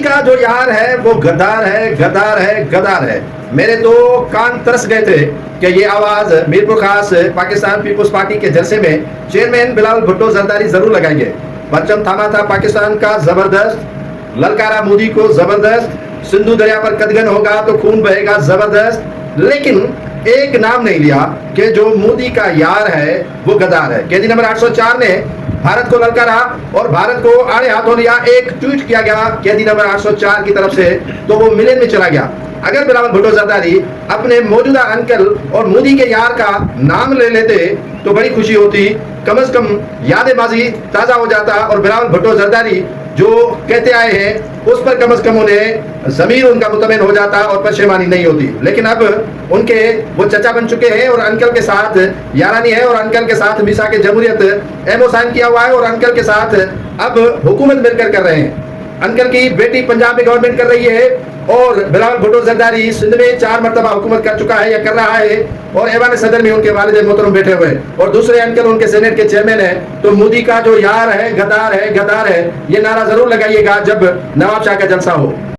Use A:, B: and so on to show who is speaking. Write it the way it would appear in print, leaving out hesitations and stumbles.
A: का जो यार है वो गद्दार है, गद्दार है, गद्दार है। मेरे तो कान तरस गए थे कि ये आवाज मीरपुर खास पाकिस्तान पीपुल्स पार्टी के जलसे में चेयरमैन बिलावल भुट्टो जरदारी जरूर लगाएंगे। परचम थामा था पाकिस्तान का जबरदस्त, ललकारा मोदी को जबरदस्त, सिंधु दरिया पर कदगन होगा तो खून बहेगा जबरदस्त, लेकिन एक नाम नहीं लिया कि जो मोदी का यार है वो गद्दार है। कैदी नंबर 804 ने भारत को ललकारा और भारत को आड़े हाथों लिया। एक ट्वीट किया गया कैदी नंबर 804 की तरफ से तो वो मिलियन में चला गया। अगर बिलावल भुट्टो जरदारी अपने मौजूदा अंकल और मोदी के यार का नाम ले लेते तो बड़ी खुशी होती, कम से कम यादें बाजी ताजा हो जाता और बिलावल भुट्टो जरदारी जो कहते आए हैं उस पर कम से कम उन्हें जमीर उनका मुतमिन हो जाता और परेशानी नहीं होती। लेकिन अब उनके वो चचा बन चुके हैं और अंकल के साथ यारानी है और अंकल के साथ मिसा के जमहूरियत एमओ साइन किया हुआ है और अंकल के साथ अब हुकूमत मिलकर कर रहे हैं। अंकल की बेटी पंजाब में गवर्नमेंट कर रही है और बिलावल भुट्टो जरदारी सिंध में 4 मरतबा हुकूमत कर चुका है या कर रहा है और ऐवान सदर में उनके वालिद मोहतरम बैठे हुए और दूसरे अंकल उनके सेनेट के चेयरमैन है। तो मोदी का जो यार है, गद्दार है, गद्दार है, ये नारा जरूर लगाइएगा जब नवाब शाह का जलसा हो।